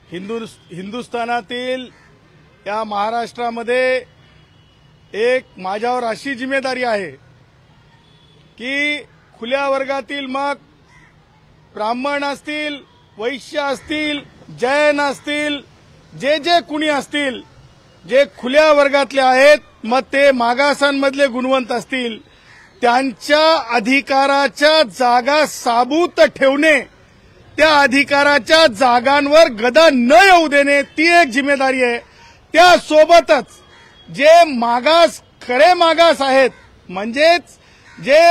हिंदुस्थानातील या महाराष्ट्रामध्ये एक माझ्यावर अशी जिम्मेदारी आहे की खुल्या वर्गातील मग ब्राह्मण असतील, वैश्य असतील, जैन असतील, जे कुणी असतील, जे खुल्या वर्गातले आहेत, मग ते मागासांमधले गुणवंत असतील, त्यांच्या अधिकाराच्या जागा साबूत ठेवणे, त्या अधिकाराच्या जागांवर गदा न येऊ देणे, ती एक जिम्मेदारी आहे। त्यासोबतच जे मागास, खरे मागास आहेत, म्हणजेच जे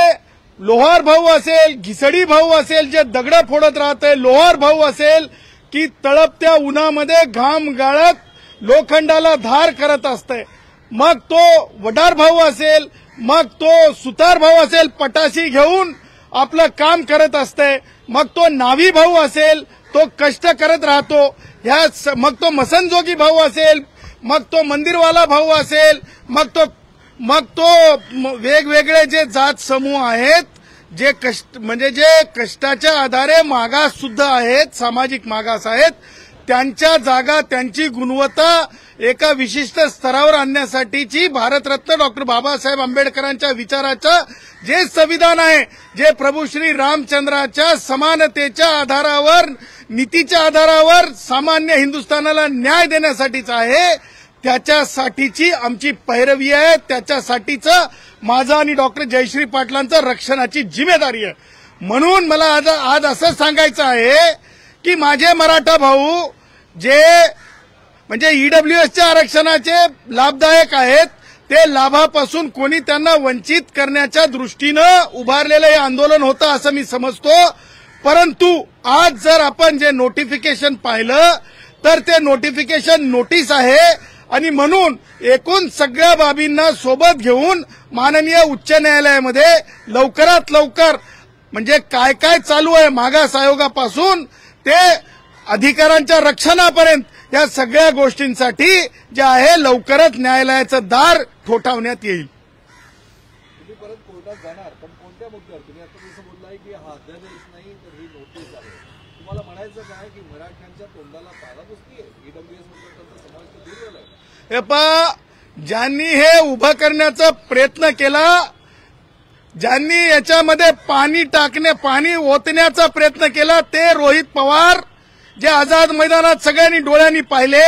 लोहार भाऊ असेल, घिसडी भाऊ असेल, जे दगड फोडत राहते, लोहार भाऊ असेल की तळपत्या उन्हामध्ये घाम गाळत लोखंडाला धार करत असते, मग तो वडार भाऊ असेल, मग तो सुतार भाऊ असेल, पटाशी घेऊन आपलं काम करत असते, मग तो नावी भाऊ असेल, तो कष्ट करत राहतो, मग तो मसनजोगी भाऊ असेल, मग तो मंदिरवाला भाऊ असेल, मग तो वेगवेगळे जे जात समूह आहेत, जे म्हणजे जे कष्टाच्या आधारे मागास सुद्धा आहेत, सामाजिक मागास आहेत, त्यांच्या जागा, त्यांची गुणवत्ता एका विशिष्ट स्तरावर आणण्यासाठीची भारतरत्न डॉक्टर बाबासाहेब आंबेडकरांच्या विचाराचं जे संविधान आहे, जे प्रभू श्री रामचंद्राच्या समानतेच्या आधारावर, नीतीच्या आधारावर सामान्य हिंदुस्थानाला न्याय देण्यासाठीच आहे, त्याच्यासाठीची आमची पैरवी आहे, त्याच्यासाठीचं माझं आणि डॉक्टर जयश्री पाटलांचं रक्षणाची जिम्मेदारी आहे। म्हणून मला आज असं सांगायचं आहे की माझे मराठा भाऊ जे म्हणजे ईडब्ल्यूएसच्या आरक्षणाचे लाभदायक आहेत, ते लाभापासून कोणी त्यांना वंचित करण्याच्या दृष्टीनं उभारलेलं हे आंदोलन होतं असं मी समजतो। परंतु आज जर आपण जे नोटिफिकेशन पाहिलं तर ते नोटिफिकेशन नोटीस आहे आणि म्हणून एकूण सगळ्या बाबींना सोबत घेऊन माननीय उच्च न्यायालयामध्ये लवकरात लवकर म्हणजे काय काय चालू आहे मागास आयोगापासून ते अधिकारांच्या रक्षणापर्यंत या सगळ्या गोष्टींसाठी जे आहे लवकरच न्यायालयाचं दार ठोठावण्यात येईल। तुम्ही परत कोर्टात जाणार, पण कोणत्या मुद्द्यावर? तुम्ही आता जसं बोललाय की हा अध्यादेश नाही तर ही नोटीस आहे, तुम्हाला म्हणायचं काय की मराठ्यांच्या तोंडाला तारा पुसती आहे, ईडब्ल्यूएस मध्ये त्यांचा समावेश दूर झालाय? हे पहा, ज्यांनी हे उभं करण्याचा प्रयत्न केला, ज्यांनी याच्यामध्ये पाणी ओतण्याचा प्रयत्न केला, ते रोहित पवार, जे आझाद मैदानात सगळ्यांनी डोळ्यांनी पाहिले,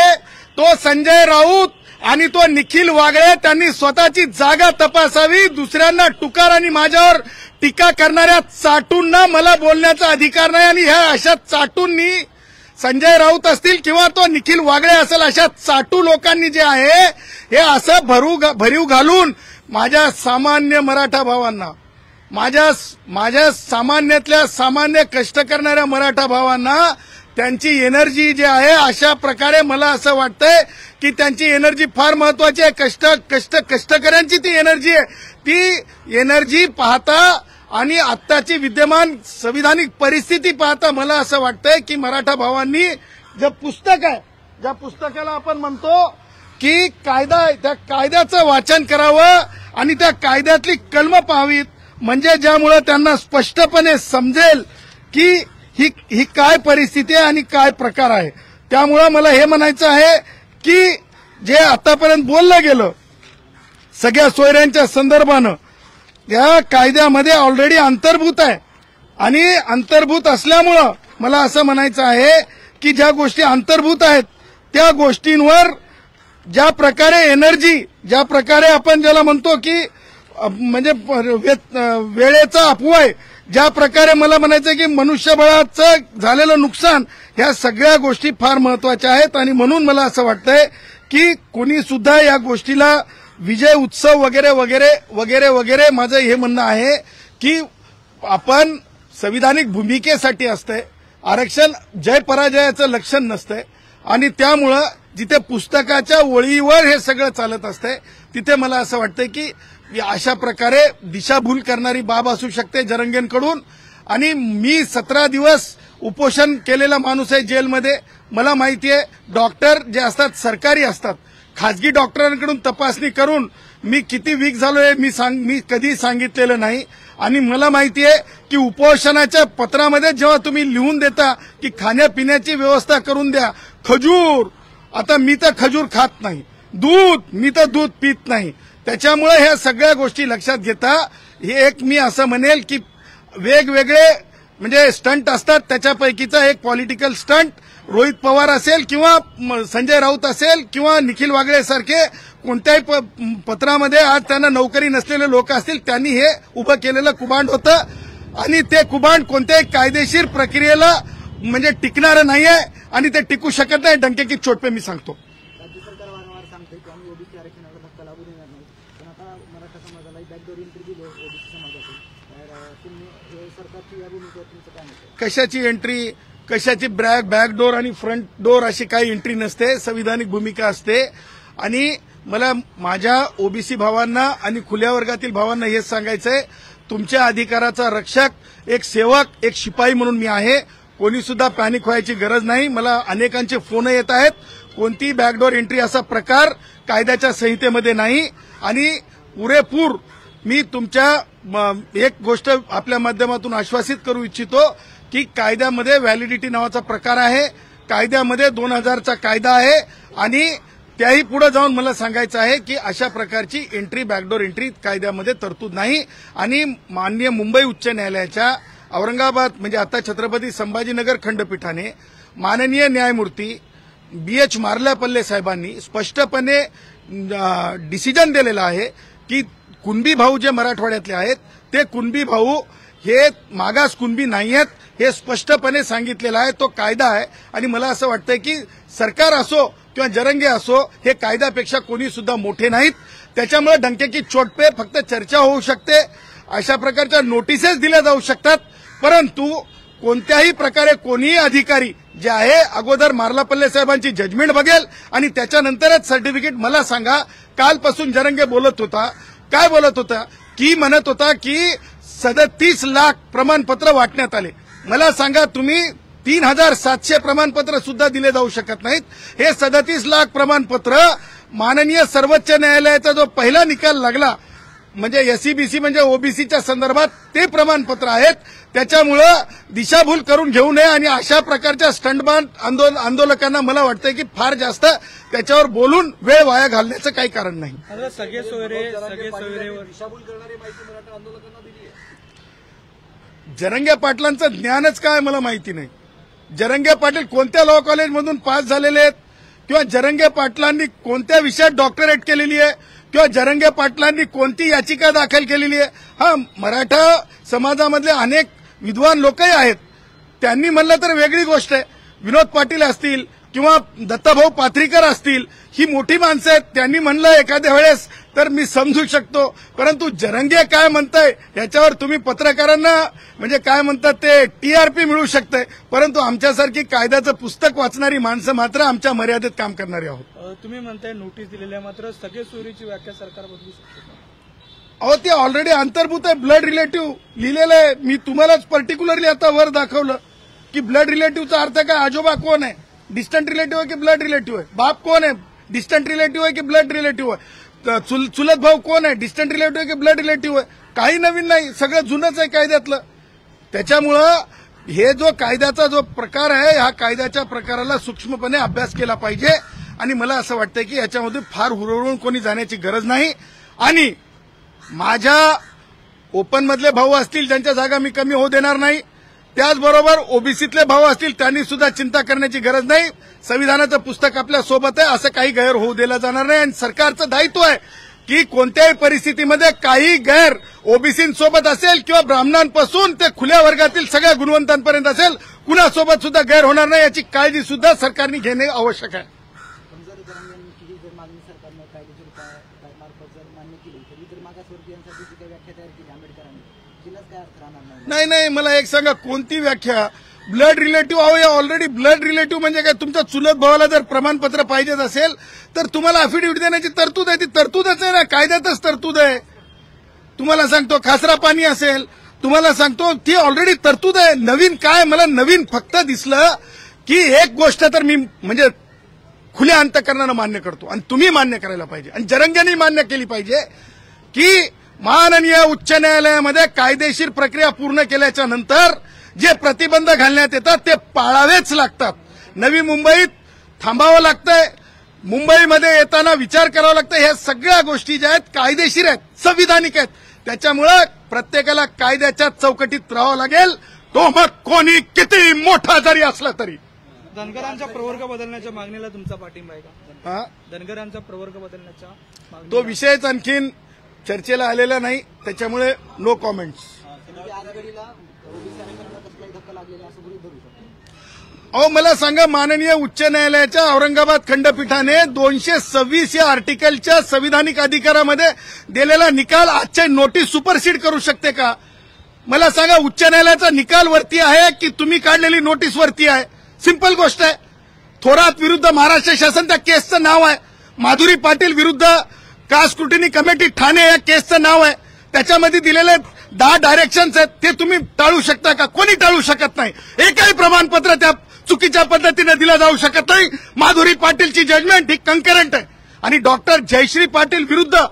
तो संजय राऊत आणि तो निखिल वागळे, त्यांनी स्वतःची जागा तपासावी, दुसऱ्यांना टुकार आणि माझ्यावर टीका करणाऱ्या चाटूंना मला बोलण्याचा अधिकार नाही। आणि ह्या अशा चाटूंनी, संजय राऊत असतील किंवा तो निखिल वागळे असेल, अशा चाटू लोकांनी जे आहे हे असं भरीव घालून माझ्या सामान्य मराठा भावांना, माझ्या सामान्यातल्या सामान्य कष्ट करणाऱ्या मराठा भावांना त्यांची एनर्जी जी आहे, अशा प्रकारे मला असं वाटतंय की त्यांची एनर्जी फार महत्वाची आहे। कष्टकऱ्यांची ती एनर्जी आहे, ती एनर्जी पाहता आणि आत्ताची विद्यमान संविधानिक परिस्थिती पाहता मला असं वाटतंय की मराठा भावांनी जे पुस्तक आहे, ज्या पुस्तकाला आपण म्हणतो की कायदा आहे, त्या कायद्याचं वाचन करावं आणि त्या कायद्यातली कलमं पाहावीत, म्हणजे ज्यामुळे त्यांना स्पष्टपणे समजेल की ही काय परिस्थिती आहे आणि काय प्रकार आहे। त्यामुळे मला हे म्हणायचं आहे की जे आतापर्यंत बोललं गेलं सगळ्या सोयऱ्यांच्या संदर्भानं, या कायद्यामध्ये ऑलरेडी अंतर्भूत आहे आणि अंतर्भूत असल्यामुळं मला असं म्हणायचं आहे की ज्या गोष्टी अंतर्भूत आहेत त्या गोष्टींवर ज्या प्रकारे एनर्जी, ज्या प्रकारे आपण ज्याला म्हणतो की म्हणजे वेळेचा अपव्यय, ज्या प्रकारे मला म्हणायचं की मनुष्यबळाचं झालेलं नुकसान, ह्या सगळ्या गोष्टी फार महत्वाच्या आहेत। आणि म्हणून मला असं वाटतंय की कोणी सुद्धा या गोष्टीला विजय उत्सव वगैरे वगैरे वगैरे वगैरे, माझं हे म्हणणं आहे की आपण संविधानिक भूमिकेसाठी असतंय, आरक्षण जय पराजयाचं लक्षण नसतंय। आणि त्यामुळं जिथे पुस्तकाच्या ओळीवर हे सगळं चालत असतंय तिथे मला असं वाटतंय की अशा प्रकारे दिशाभूल करणारी बाब असू शकते जरंगेंकडून। आणि मी 17 दिवस उपोषण केलेला माणूस आहे जेलमध्ये, मला माहिती आहे डॉक्टर जे असतात सरकारी असतात, खाजगी डॉक्टरांकडून तपासणी करून मी किती वीक झालोय मी कधी सांगितलेलं नाही। आणि मला माहिती आहे की उपोषणाच्या पत्रामध्ये जेव्हा तुम्ही लिहून देता की खाण्यापिण्याची व्यवस्था करून द्या, खजूर, आता मी तर खजूर खात नाही, दूध, मी तर दूध पित नाही, त्याच्यामुळे ह्या सगळ्या गोष्टी लक्षात घेता हे एक मी असं म्हणेल की वेगवेगळे म्हणजे स्टंट असतात, त्याच्यापैकीचा एक पॉलिटिकल स्टंट रोहित पवार असेल किंवा संजय राऊत असेल किंवा निखिल वागळे सारखे कोणत्याही पत्रामध्ये आज त्यांना नोकरी नसलेले लोक असतील त्यांनी हे उभं केलेलं कुभांड होतं आणि ते कुभांड कोणत्याही कायदेशीर प्रक्रियेला म्हणजे टिकणारं नाहीये आणि ते टिकू शकत नाही. डंके की चोट पे मी सांगतो. राज्य सरकार वारंवार सांगते की आम्ही ओबीसी आरक्षणाला धक्का लागू देणार नाही, पण आता मराठा समाजाला बॅकडोर एंट्री दिली ओबीसी समाजातून, तर तुम्ही हे सरकारची या भूमिकेवर तुमचं काय मत आहे? कशाची एंट्री, कशाची बॅकडोर आणि फ्रंट डोर अशी काही एंट्री नसते, संविधानिक भूमिका असते. आणि मला माझ्या ओबीसी भावांना आणि खुल्या वर्गातील भावांना हेच सांगायचंय, तुमच्या अधिकाराचा रक्षक, एक सेवक, एक शिपाई म्हणून मी आहे. कोणी सुद्धा पॅनिक व्हायची गरज नाही. मला अनेकांचे फोन येत आहेत, कोणती बॅकडोर एंट्री असा प्रकार कायद्याच्या संहितेमध्ये नाही. आणि पुरेपूर मी तुमच्या एक गोष्ट आपल्या माध्यमातून आश्वासित करू इच्छितो की कायद्यामध्ये व्हॅलिडिटी नावाचा प्रकार आहे, कायद्यामध्ये 2000चा कायदा आहे आणि त्याही पुढे जाऊन मला सांगायचं आहे की अशा प्रकारची एंट्री, बॅकडोर एंट्री कायद्यामध्ये तरतूद नाही. आणि माननीय मुंबई उच्च न्यायालयाच्या औरंगाबाद म्हणजे आता छत्रपती संभाजीनगर खंडपीठाने माननीय न्यायमूर्ती BH मार्ल्यापल्ले साहेबांनी स्पष्टपणे डिसिजन दिलेला आहे की कुणबी भाऊ जे मराठवाड्यातले आहेत ते कुणबी भाऊ हे मागास कुणबी नाही आहेत, हे स्पष्टपणे सांगितलेलं आहे. तो कायदा आहे आणि मला असं वाटतंय की सरकार असो किंवा जरंगे असो हे कायद्यापेक्षा कोणी सुद्धा मोठे नाहीत. त्याच्यामुळे डंके की चोट पे फक्त चर्चा होऊ शकते, अशा प्रकारच्या नोटिसेस दिल्या जाऊ शकतात, परंतु कोणत्याही प्रकारे कोणीही अधिकारी जे आहे अगोदर मार्लापल्ले साहेबांची जजमेंट बघेल आणि त्याच्यानंतरच सर्टिफिकेट. मला सांगा, कालपासून जरंगे बोलत होता, काय बोलत होता की म्हणत होता की 37 लाख प्रमाणपत्र वाटण्यात आले. मला सांगा, तुम्ही 3700 प्रमाणपत्र सुद्धा दिले जाऊ शकत नाहीत. हे 37 लाख प्रमाणपत्र माननीय सर्वोच्च न्यायालयाचा जो पहिला निकाल लागला म्हणजे SCBC म्हणजे ओबीसीच्या संदर्भात ते प्रमाणपत्र आहेत. त्याच्यामुळं दिशाभूल करून घेऊ नये आणि अशा प्रकारच्या स्टंटबाज आंदोलकांना मला वाटतंय की फार जास्त त्याच्यावर बोलून वेळ वाया घालण्याचं काही कारण नाही. सगळे सोयरे दिशाभूल करणारी माहिती मराठा आंदोलकांना दिली आहे. जरंगे पाटलांचं ज्ञानच काय मला माहिती नाही. जरंगे पाटील कोणत्या लॉ कॉलेजमधून पास झालेले आहेत किंवा जरंगे पाटलांनी कोणत्या विषयात डॉक्टरेट केलेली आहे किंवा जरंगे पाटलांनी कोणती याचिका दाखल केलेली आहे. हा, मराठा समाजामधले अनेक विद्वान लोकही आहेत, त्यांनी म्हणलं तर वेगळी गोष्ट आहे. विनोद पाटील असतील किंवा दत्ताभाऊ पाथरीकर असतील, ही मोठी माणसं आहेत, त्यांनी म्हणलं एखाद्या वेळेस तर मी समजू शकतो. परंतु जरंगे काय म्हणताय याच्यावर तुम्ही पत्रकारांना म्हणजे काय म्हणतात ते TRP मिळू शकते, परंतु आमच्यासारखी कायद्याचं पुस्तक वाचणारी माणसं मात्र आमच्या मर्यादेत काम करणारी आहोत. तुम्ही म्हणताय नोटीस दिलेल्या, मात्र सगळे सोयरीची व्याख्या सरकार बदलू शकतो. अहो, ते ऑलरेडी अंतर्भूत आहे, ब्लड रिलेटिव्ह लिहिलेलं आहे. मी तुम्हालाच पर्टिक्युलरली आता वर दाखवलं की ब्लड रिलेटिव्हचा अर्थ काय. आजोबा कोण आहे, डिस्टंट रिलेटिव्ह आहे की ब्लड रिलेटिव्ह आहे. बाप कोण आहे, डिस्टंट रिलेटिव्ह आहे की ब्लड रिलेटिव्ह आहे. चुलत भाऊ कोण आहे, डिस्टंट रिलेटिव्ह आहे की ब्लड रिलेटिव्ह आहे. काही नवीन नाही, सगळं जुनंच आहे कायद्यातलं. त्याच्यामुळं हे जो कायद्याचा जो प्रकार आहे, ह्या कायद्याच्या प्रकाराला सूक्ष्मपणे अभ्यास केला पाहिजे आणि मला असं वाटतंय की याच्यामध्ये फार हुरळून कोणी जाण्याची गरज नाही. आणि माझ्या ओपनमधले भाऊ असतील ज्यांच्या जागा मी कमी होऊ देणार नाही, त्याचबरोबर ओबीसीतले भाऊ असतील त्यांनी सुद्धा चिंता करण्याची गरज नाही. संविधानाचं पुस्तक आपल्या सोबत आहे, असं काही गैर होऊ दिला जाणार नाही. आणि सरकारचं दायित्व आहे की कोणत्याही परिस्थितीमध्ये काही गैर ओबीसींसोबत असेल किंवा ब्राह्मणांपासून ते खुल्या वर्गातील सगळ्या गुणवंतांपर्यंत असेल, कुणासोबत सुद्धा गैर होणार नाही याची काळजी सुद्धा सरकारने घेणे आवश्यक आहे. पण जर मागणी सरकारनं कायदेशीर मार्फत जर मान्य केली तर इतर मागासवर्गीयांसाठी जी काही व्याख्या तयार केली आंबेडकरांनी, तिलाच काय अर्थ राहणार नाही. नाही, मला एक सांगा, कोणती व्याख्या. ब्लड रिलेटिव्ह अहो, या ऑलरेडी ब्लड रिलेटिव्ह म्हणजे काय, तुमच्या चुलत भावाला जर प्रमाणपत्र पाहिजेच असेल तर तुम्हाला अफिडेव्हिट देण्याची तरतूद आहे. ती तरतूदच आहे ना, कायद्यातच तरतूद आहे. तुम्हाला सांगतो खासरा पाणी असेल, तुम्हाला सांगतो ती ऑलरेडी तरतूद आहे. नवीन काय, मला नवीन फक्त दिसलं की एक गोष्ट तर मी म्हणजे खुल्या अंतकरणानं मान्य करतो आणि तुम्ही मान्य करायला पाहिजे आणि जरंग्यांनी मान्य केली पाहिजे की माननीय उच्च न्यायालयामध्ये कायदेशीर प्रक्रिया पूर्ण केल्याच्या नंतर जे प्रतिबंध घालण्यात येतात ते पाळावेच लागतात. नवी मुंबईत थांबावं लागतंय, मुंबईमध्ये येताना विचार करावा लागतं. ह्या सगळ्या गोष्टी ज्या आहेत कायदेशीर आहेत, संविधानिक आहेत. त्याच्यामुळं प्रत्येकाला कायद्याच्या चौकटीत राहावं लागेल, तो मग कोणी किती मोठा जरी असला तरी. धनगरांचा प्रवर्ग बदलण्याच्या मागणीला तुमचा पाठिंबा आहे का? हा? धनगरांचा प्रवर्ग बदलण्याच्या तो मागणीला विषयच आणखीन चर्चेला आलेला नाही, त्याच्यामुळे नो कॉमेंट्स. आज घडीला ओबीसी आरक्षणाला कसलाही धक्का लागलेला असं गृहीत धरू शकतो. अहो मला सांगा, माननीय उच्च न्यायालयाच्या औरंगाबाद खंडपीठाने 226 या आर्टिकलच्या संविधानिक अधिकारामध्ये दिलेला निकाल आजच्या नोटीस सुपरसीड करू शकते का? मला सांगा, उच्च न्यायालयाचा निकाल वरती आहे की तुम्ही काढलेली नोटीस वरती आहे? सिंपल गोष्ट आहे. थोरात विरुद्ध महाराष्ट्र शासन त्या केसचं नाव आहे. माधुरी पाटील विरुद्ध कास्ट स्क्रुटिनी कमिटी ठाणे या केसचं नाव आहे. त्याच्यामध्ये दिलेले 10 डायरेक्शन्स आहेत, ते तुम्ही टाळू शकता का? कोणी टाळू शकत नाही. एकही प्रमाणपत्र त्या चुकीच्या पद्धतीने दिलं जाऊ शकत नाही. माधुरी पाटीलची जजमेंट ही कंकरंट आहे. आणि डॉक्टर जयश्री पाटील विरुद्ध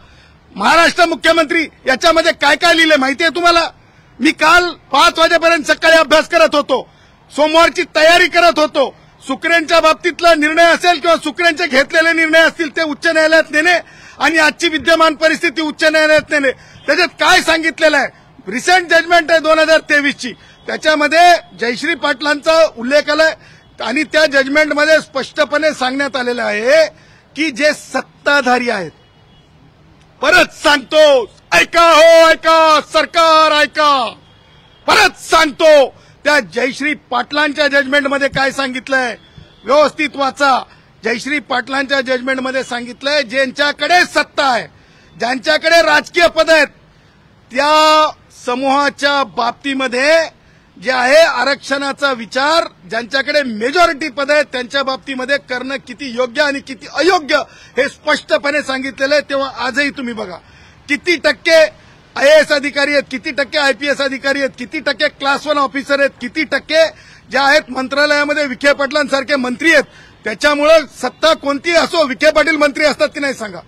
महाराष्ट्र मुख्यमंत्री याच्यामध्ये काय काय लिहिलंय माहितीये तुम्हाला? मी काल 5 वाजेपर्यंत सकाळी अभ्यास करत होतो, सोमवारची तयारी करत होतो. सुकरेंच्या बाबतीतला निर्णय असेल किंवा सुकरेंचे घेतलेले निर्णय असतील ते उच्च न्यायालयात नेणे आणि आजची विद्यमान परिस्थिती उच्च न्यायालयात नेणे. त्याच्यात काय सांगितलेलं आहे? रिसेंट जजमेंट आहे 2023ची, त्याच्यामध्ये जयश्री पाटलांचा उल्लेख आलाय आणि त्या जजमेंटमध्ये स्पष्टपणे सांगण्यात आलेलं आहे की जे सत्ताधारी आहेत, परत सांगतो, ऐका हो ऐका, सरकार ऐका, परत सांगतो, त्या जयश्री पाटलांच्या जजमेंटमध्ये काय सांगितलंय व्यवस्थित वाचा. जयश्री पाटलांच्या जजमेंटमध्ये सांगितलंय ज्यांच्याकडे सत्ता आहे, ज्यांच्याकडे राजकीय पद आहेत, त्या समूहाच्या बाबतीमध्ये जे आहे आरक्षणाचा विचार ज्यांच्याकडे मेजॉरिटी पद आहेत त्यांच्या बाबतीमध्ये करणं किती योग्य आणि किती अयोग्य हे स्पष्टपणे सांगितलेलं आहे. तेव्हा आजही तुम्ही बघा किती टक्के IAS अधिकारी आहेत, किती टक्के IPS अधिकारी आहेत, किती टक्के क्लास 1 ऑफिसर आहेत, किती टक्के जे आहेत मंत्रालयामध्ये विखे पाटलांसारखे मंत्री आहेत. त्याच्यामुळं सत्ता कोणती असो, विखे पाटील मंत्री असतात की नाही सांगा.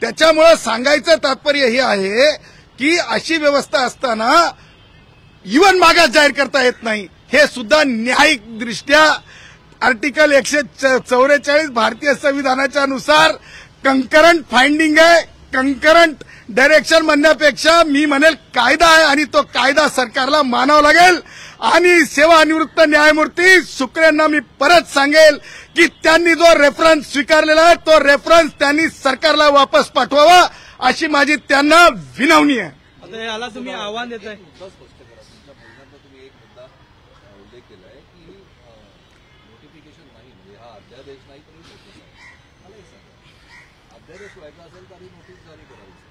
त्याच्यामुळं सांगायचं तात्पर्य हे आहे की अशी व्यवस्था असताना इव्हन मागास जाहीर करता येत नाही, हे सुद्धा न्यायिक दृष्ट्या आर्टिकल 144 भारतीय संविधानाच्या नुसार कंकरंट फाइंडिंग आहे. कंकरंट डायरेक्शन म्हणण्यापेक्षा मी म्हणेल कायदा आहे आणि तो कायदा सरकारला मानावा लागेल. आणि सेवानिवृत्त न्यायमूर्ती सुकरेंना मी परत सांगेल की त्यांनी जो रेफरन्स स्वीकारलेला आहे तो रेफरन्स त्यांनी सरकारला वापस पाठवावा अशी माझी त्यांना विनवणी आहे. आता याला तुम्ही आव्हान देताय. मुद्दा स्पष्ट करा. तुमच्या बोलण्यात तुम्ही एक मुद्दा उल्लेख केलाय की नोटिफिकेशन नाही, म्हणजे हा अध्यादेश नाही तरी नोटीस आहे. मला एक सांगा, अध्यादेश व्हायचा असेल तरी नोटीस जारी करायची,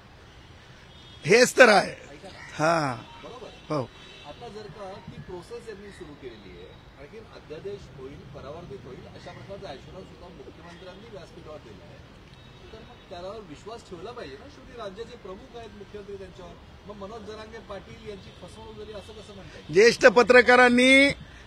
हेच तर आहे. ऐका ना, हा बरोबर. हो, आता जर का ती प्रोसेस यांनी सुरू केलेली आहे, आणखी अध्यादेश होईल, परावर्तित होईल, अशा प्रकारचा ॲश्युरन्स सुद्धा मुख्यमंत्र्यांनी व्यासपीठावर दिला आहे, तर मग त्यावर विश्वास ठेवला पाहिजे ना. शेवटी राज्याचे प्रमुख आहेत मुख्यमंत्री, त्यांच्यावर मग मनोज जरांगे पाटील यांची फसवणूक झाली असं कसं म्हणताय? ज्येष्ठ पत्रकारांनी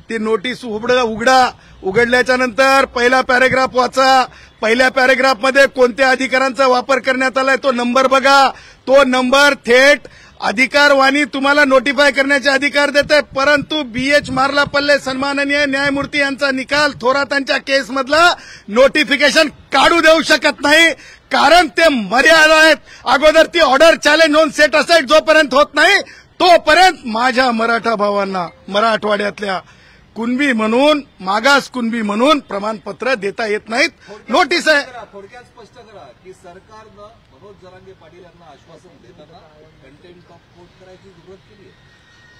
ती नोटीस उघडल्याच्या नंतर पहिला पॅरेग्राफ वाचा. पहिल्या पॅरेग्राफमध्ये कोणत्या अधिकारांचा वापर करण्यात आलाय तो नंबर बघा. तो नंबर थेट अधिकारवाणी तुम्हाला नोटिफाय करण्याचे अधिकार देते. परंतु BH मार्लापल्ले सन्माननीय न्यायमूर्ती यांचा निकाल थोरातांच्या केसमधला नोटिफिकेशन काढू देऊ शकत नाही, कारण ते मर्यादा आहेत. अगोदर ती ऑर्डर चॅलेंज होऊन सेट असाईड जोपर्यंत होत नाही तोपर्यंत माझ्या मराठा भावांना मराठवाड्यातल्या कुणबी म्हणून, मागास कुणबी म्हणून प्रमाणपत्र देता येत नाहीत. नोटीस आहे. थोडक्यात स्पष्ट करा की सरकारनं मनोज जरांगे पाटील यांना आश्वासन देताना कंटेम्प्ट ऑफ कोर्ट करायची जरूरत केली आहे.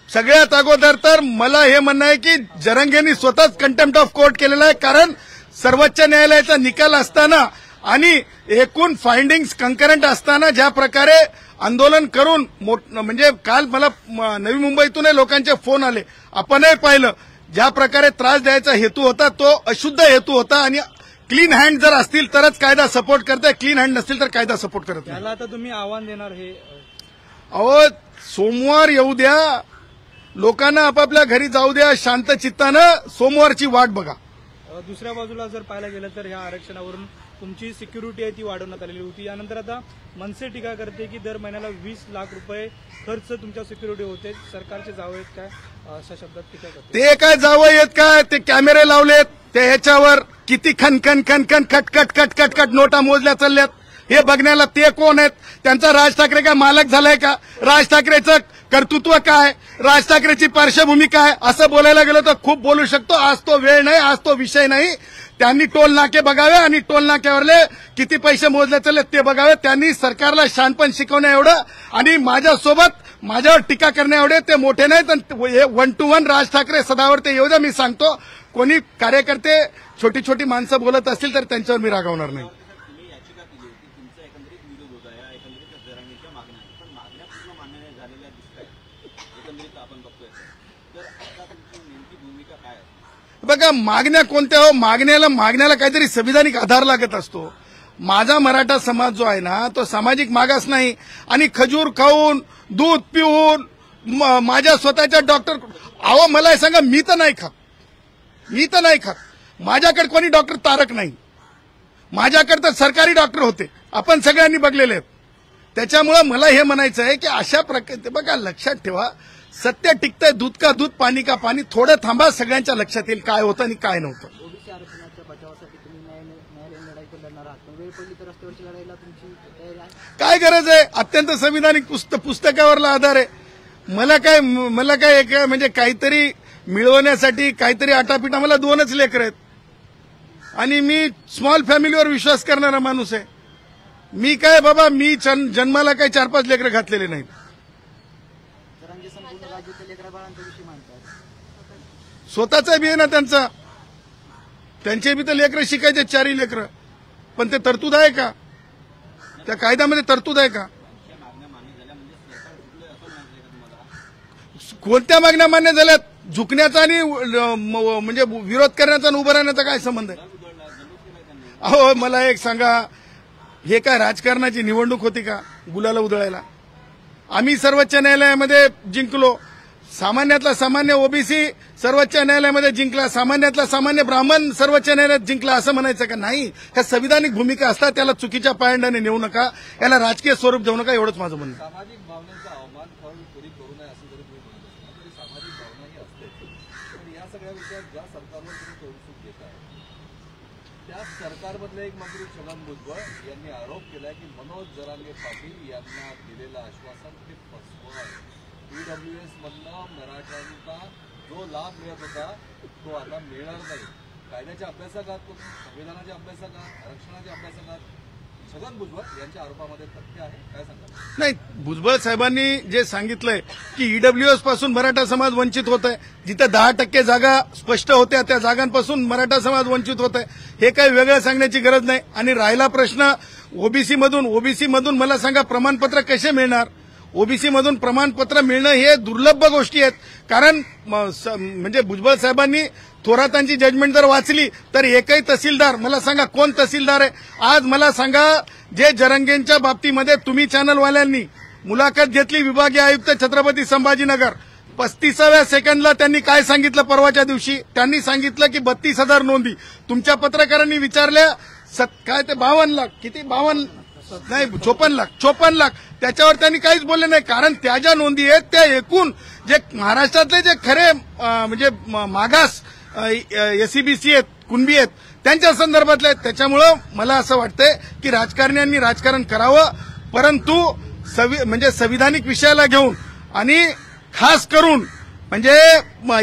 सगळ्यात अगोदर तर मला हे म्हणणं आहे की जरांगेंनी स्वतःच कंटेम्प्ट ऑफ कोर्ट केलेला आहे, कारण सर्वोच्च न्यायालयाचा निकाल असताना आणि एकूण फाइंडिंग्स कंकरंट असताना ज्या प्रकारे आंदोलन करून म्हणजे काल मला नवी मुंबईतूनही लोकांचे फोन आले, आपणही पाहिलं ज्या प्रकारे त्रास द्यायचा हेतू होता तो अशुद्ध हेतू होता. आणि क्लीन हँड जर असतील तरच कायदा सपोर्ट करते, क्लीन हँड नसतील तर कायदा सपोर्ट करत नाही. याला आता तुम्ही आव्हान देणार हे? अहो सोमवार येऊ द्या, लोकांना आपापल्या घरी जाऊ द्या शांत चित्तानं, सोमवारची वाट बघा. दुसऱ्या बाजूला जर पाहायला गेलं तर ह्या आरक्षणावरून तुमची सिक्युरिटी आहे ती वाढवण्यात आलेली होती. यानंतर आता मनसे टीका करते की दर महिन्याला 20 लाख रुपये खर्च तुमच्या सिक्युरिटी होते. सरकारचे जावं आहेत काय अशा शब्दात टीका करते. ते काय जावं येत काय, ते कॅमेरे लावलेत, ते ह्याच्यावर किती खनखन खनखन खटखट खटखट खट नोटा मोजल्या चालल्यात, हे बघण्याला ते कोण आहेत? त्यांचा राज ठाकरे काय मालक झालाय का? राज ठाकरेचं कर्तृत्व काय, राज ठाकरेची पार्श्वभूमी काय, असं बोलायला गेलं तर खूप बोलू शकतो. आज तो वेळ नाही, आज तो विषय नाही. त्यांनी टोल नाके बघावे आणि टोल नाक्यावरले किती पैसे मोजले चालले ते बघावे. त्यांनी सरकारला शहाणपण शिकवण्या एवढं आणि माझ्यावर टीका करण्या एवढे ते मोठे नाहीत. 1 to 1 राज ठाकरे सदावर ते येऊ द्या. मी सांगतो, कोणी कार्यकर्ते छोटी छोटी माणसं बोलत असतील तर त्यांच्यावर मी रागावणार नाही. तुम्ही याचिका केली होती, तुमचा एकंदरीत विरोध होता या एकंदरीत जरांगीच्या मागण्या, पण मागण्या पूर्ण मान्य नाही झालेल्या दिसत आहेत एकंदरीत आपण बघतोय. तर आता तुमची नेमकी भूमिका काय आहे? बघा, मागण्या कोणत्या हो? मागण्याला काहीतरी संविधानिक आधार लागत असतो. माझा मराठा समाज जो आहे ना, तो सामाजिक मागास नाही. आणि खजूर खाऊन दूध पिऊन माझ्या स्वतःच्या डॉक्टर, अहो मला हे सांगा, मी तर नाही खात. माझ्याकडे कोणी डॉक्टर तारक नाही. माझ्याकडे तर सरकारी डॉक्टर होते, आपण सगळ्यांनी बघलेले आहेत. त्याच्यामुळे मला हे म्हणायचं आहे की अशा प्रकारे बघा, लक्षात ठेवा, सत्य टिकतंय, दूध का दूध पाणी का पाणी. थोडं थांबा, सगळ्यांच्या लक्षात येईल काय होतं आणि काय नव्हतं. ओबीसी आरक्षणाच्या बचावासाठी तुम्ही न्यायालयीन लढाई तर लढणार आहात, पण वेळ पडली तर रस्त्यावरची लढाईला तुमची तयारी आहे? काय गरज आहे? अत्यंत संविधानिक पुस्तकावरला आधार आहे. मला काय एक म्हणजे काहीतरी मिळवण्यासाठी काहीतरी आटापिटा. मला 2च लेकरं आहेत आणि मी स्मॉल फॅमिलीवर विश्वास करणारा माणूस आहे. मी काय बाबा, मी जन्माला काही 4-5 लेकरं घातलेले नाहीत. जरांगे संपूर्ण राज्यातील लेकरा बाळांचा विषय मानतात. स्वतःचा बी आहे ना त्यांचा, त्यांचे बी तर लेकरं शिकायचे 4ही लेकरं. पण ते तरतूद आहे का? त्या कायद्यामध्ये तरतूद आहे का? कोणत्या मागण्या मान्य झाल्यात? झुकण्याचा आणि म्हणजे विरोध करण्याचा आणि उभं राहण्याचा काय संबंध आहे? अहो मला एक सांगा, हे काय राजकारणाची निवडणूक होती का गुलाला उधळायला? आम्ही सर्वोच्च न्यायालयामध्ये जिंकलो. सामान्यातला सामान्य ओबीसी सर्वोच्च न्यायालयामध्ये जिंकला, सामान्यातला सामान्य ब्राह्मण सर्वोच्च न्यायालयात जिंकला, असं म्हणायचं का? नाही. ह्या संविधानिक भूमिका असतात, त्याला चुकीच्या पायंड्याने नेऊ नका, याला राजकीय स्वरूप देऊ नका, एवढंच माझं म्हणणं. सामाजिक भावनेचा अवमान कोणी करू नये असं जरी तुम्ही म्हणत असता तरी सामाजिक भावना ही असते. पण या सगळ्या विषयात ज्या सरकारवर तुम्ही तोडसूट घेत आहे त्या सरकारमधले एक मंत्री छगन भुजबळ यांनी आरोप केलाय की मनोज जरांगे पाटील यांना दिलेलं आश्वासन ते फसवं आहे. ईडब्ल्यूएस मधनं मराठ्यांचा जो लाभ मिळत होता तो आता मिळणार नाही. कायद्याच्या अभ्यासकात, संविधानाच्या अभ्यासकात, आरक्षणाच्या आभ्यासकात छगन भुजबळ यांच्या आरोपामध्ये तथ्य आहे. काय सांगाल? नाही, भुजबळ साहेबांनी जे सांगितलंय की ईडब्ल्यूएस पासून मराठा समाज वंचित होत आहे, जिथं 10% जागा स्पष्ट होत्या त्या जागांपासून मराठा समाज वंचित होत आहे, हे काही वेगळं सांगण्याची गरज नाही. आणि राहिला प्रश्न ओबीसी मधून मला सांगा, प्रमाणपत्र कसे मिळणार? ओबीसी मधून प्रमाणपत्र मिळणं हे दुर्लभ गोष्टी आहेत. कारण म्हणजे भुजबळ साहेबांनी थोरातांची जजमेंट जर वाचली तर एकही तहसीलदार, मला सांगा कोण तहसीलदार आहे आज? मला सांगा, जे जरंगेंच्या बाबतीमध्ये तुम्ही चॅनलवाल्यांनी मुलाखत घेतली, विभागीय आयुक्त छत्रपती संभाजीनगर, 35व्या सेकंडला त्यांनी काय सांगितलं? परवाच्या दिवशी त्यांनी सांगितलं की 32,000 नोंदी. तुमच्या पत्रकारांनी विचारल्या काय ते 52 लाख, किती 52 नाही 54 लाख. त्याच्यावर त्यांनी काहीच बोलले नाही. कारण त्या ज्या नोंदी आहेत त्या एकूण जे महाराष्ट्रातले जे खरे म्हणजे मागास एसईबीसी आहेत, कुणबी आहेत, त्यांच्या संदर्भातले आहेत. त्याच्यामुळं मला असं वाटतंय की राजकारण्यांनी राजकारण करावं, परंतु म्हणजे संविधानिक विषयाला घेऊन आणि खास करून म्हणजे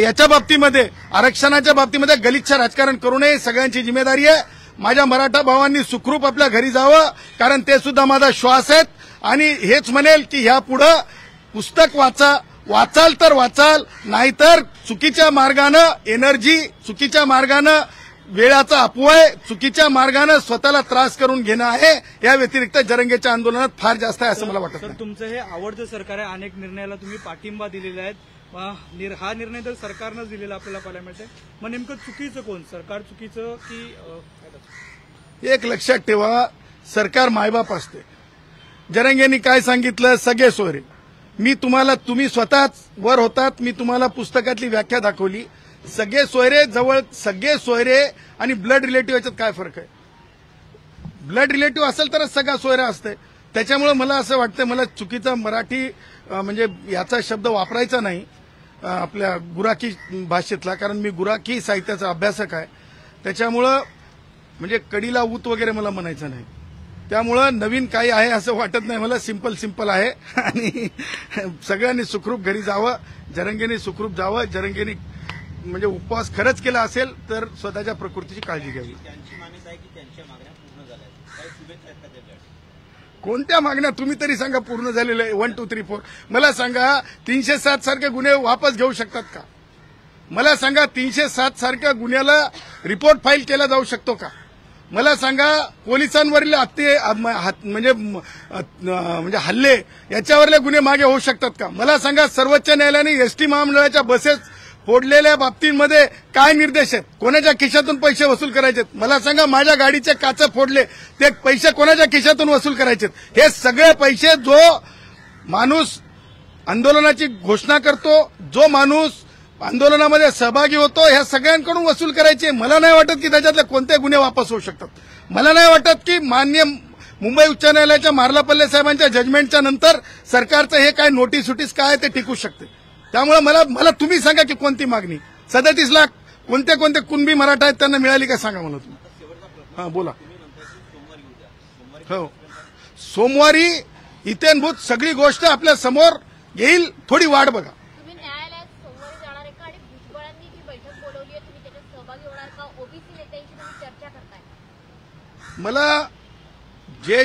याच्या बाबतीमध्ये, आरक्षणाच्या बाबतीमध्ये गलिच्छ राजकारण करू नये. सगळ्यांची जिम्मेदारी आहे. माझ्या मराठा भावांनी सुखरूप आपल्या घरी जावं, कारण ते सुद्धा माझा श्वास आहेत. आणि हेच म्हणेल की ह्यापुढं पुस्तक वाचाल तर वाचाल, नाहीतर चुकीच्या मार्गानं चुकीच्या मार्गानं वेळाचा अपव्यय, चुकीच्या मार्गानं स्वतःला त्रास करून घेणं आहे. या व्यतिरिक्त जरंगेच्या आंदोलनात फार जास्त आहे असं मला वाटतं. सर, तुमचं हे आवडतं सरकार आहे, अनेक निर्णयाला तुम्ही पाठिंबा दिलेला आहे. हा निर्णय तर सरकारनंच दिलेला आपल्याला पाहायला मिळतंय. मग नेमकं चुकीचं कोण? सरकार चुकीचं की? एक लक्षात ठेवा, सरकार मायबाप असते. जरंगेंनी काय सांगितलं? सगळे सोयरे. तुम्ही स्वतःच वर होतात, मी तुम्हाला पुस्तकातली व्याख्या दाखवली. सगळे सोयरे जवळ, सगळे सोयरे आणि ब्लड रिलेटिव्ह याच्यात काय फरक आहे? ब्लड रिलेटिव्ह असेल तरच सगळा सोयरा असते. त्याच्यामुळे मला असं वाटतं, मला चुकीचा मराठी म्हणजे याचा शब्द वापरायचा नाही आपल्या गुराखी भाषेतला, कारण मी गुराखी साहित्याचा अभ्यासक आहे. त्याच्यामुळं म्हणजे कडीला ऊत वगैरे मला म्हणायचं नाही. त्यामुळं नवीन काही आहे असं वाटत नाही मला. सिंपल आहे आणि सगळ्यांनी सुखरूप घरी जावं, जरंगेने सुखरूप जावं. जरंगेने म्हणजे उपवास खरंच केला असेल तर स्वतःच्या प्रकृतीची काळजी घ्यावी. त्यांची मान्यता आहे की त्यांच्या मागण्या पूर्ण झाल्या आहेत. काही शुभेच्छा आहेत का त्याच्यासाठी? कोणत्या मागण्या तुम्ही तरी सांगा पूर्ण झालेल्या 1, 2, 3, 4. मला सांगा 307 सारखे गुन्हे वापस घेऊ शकतात का? मला सांगा 307 सारख्या गुन्ह्याला रिपोर्ट फाईल केला जाऊ शकतो का? मला सांगा पोलिसांवरील म्हणजे हल्ले याच्यावरले गुन्हे मागे होऊ शकतात का? मला सांगा सर्वोच्च न्यायालयाने एसटी महामंडळाच्या बसेस फोडलेल्या बाबतींमध्ये काय निर्देश आहेत? कोणाच्या खिशातून पैसे वसूल करायचे? मला सांगा माझ्या गाडीचे काच फोडले ते पैसे कोणाच्या खिशातून वसूल करायचे? हे सगळे पैसे जो माणूस आंदोलनाची घोषणा करतो, जो माणूस आंदोलनामध्ये सहभागी होतो, ह्या सगळ्यांकडून वसूल करायचे. मला नाही वाटत की त्याच्यातले कोणते गुन्हे वापस होऊ शकतात. मला नाही वाटत की मान्य मुंबई उच्च न्यायालयाच्या मार्लापल्ले साहेबांच्या जजमेंटच्या नंतर सरकारचं हे काय नोटीस काय ते टिकू शकते. त्यामुळे मला तुम्ही सांगा की कोणती मागणी 37 लाख कोणते कुणबी मराठा आहेत त्यांना मिळाली का सांगा मला तुम्ही. हां बोला. हो, सोमवारी इत्थंभूत सगळी गोष्ट आपल्या समोर येईल. थोडी वाट बघा. तुम्ही न्यायालयात सोमवारी जाणार आहे का? आणि भुजबळांनी जी बैठक बोलवली आहे तुम्ही त्याच्यात सहभागी होणार का? ओबीसी नेत्यांशी तुम्ही चर्चा करताय? मला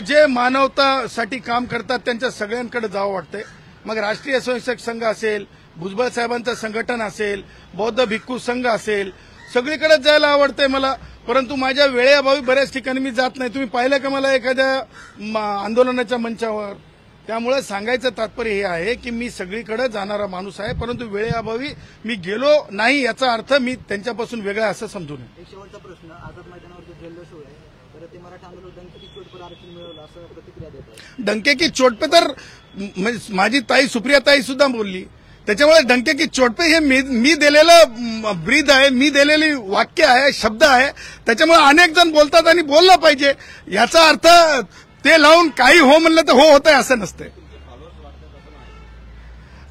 जे मानवतासाठी काम करतात त्यांच्या सगळ्यांकडे जावं वाटतंय. मग राष्ट्रीय स्वयंसेवक संघ असेल, भुजबळ साहेबांचं संघटन असेल, बौद्ध भिक्खू संघ असेल, सगळीकडे जायला आवडतंय मला. परंतु माझ्या वेळेअभावी बऱ्याच ठिकाणी मी जात नाही. तुम्ही पाहिलं का मला एखाद्या आंदोलनाच्या मंचावर? त्यामुळे सांगायचं तात्पर्य हे आहे की मी सगळीकडे जाणारा माणूस आहे, परंतु वेळेअभावी मी गेलो नाही याचा अर्थ मी त्यांच्यापासून वेगळा असं समजू नये. एक शेवटचा प्रश्न, आझाद मैदानावर जो जल्लोष आहे तर ते मराठा आंदोलन डंकेकी चोट पर आरक्षण मिळवलं असं प्रतिक्रिया देत आहे. डंकेकी चोट पे तर माझी ताई सुप्रिया ताई सुद्धा बोलली. त्याच्यामुळे डंकेकी चोट पे हे मी दिलेलं ब्रीद आहे, मी दिलेली वाक्य आहे, शब्द आहे. त्याच्यामुळे अनेक जण बोलतात आणि बोललं पाहिजे. याचा अर्थ ते लावून काही हो म्हणलं तर हो होतंय असं नसतंय.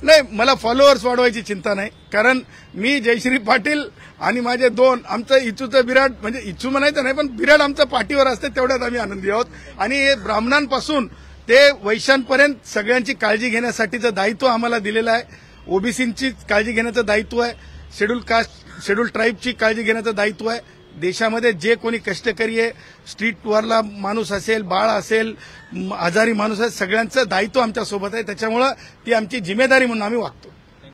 नाही, मला फॉलोअर्स वाढवायची चिंता नाही. कारण मी जयश्री पाटील आणि माझे आमचं इचूचं बिराड, म्हणजे इचू म्हणायचं नाही पण बिराड आमचं पाठीवर असते, तेवढ्यात आम्ही आनंदी आहोत. आणि हे ब्राह्मणांपासून ते वैश्यांपर्यंत सगळ्यांची काळजी घेण्यासाठीचं दायित्व आम्हाला दिलेलं आहे. ओबीसींची काळजी घेण्याचं दायित्व आहे, शेड्यूल कास्ट शेड्यूल ट्राईबची काळजी घेण्याचं दायित्व आहे. देशामध्ये जे कोणी कष्टकरी आहे, स्ट्रीटवरला माणूस असेल, बाळ असेल, आजारी माणूस असेल, सगळ्यांचं दायित्व आमच्यासोबत आहे. त्याच्यामुळं ती आमची जिम्मेदारी म्हणून आम्ही वागतो.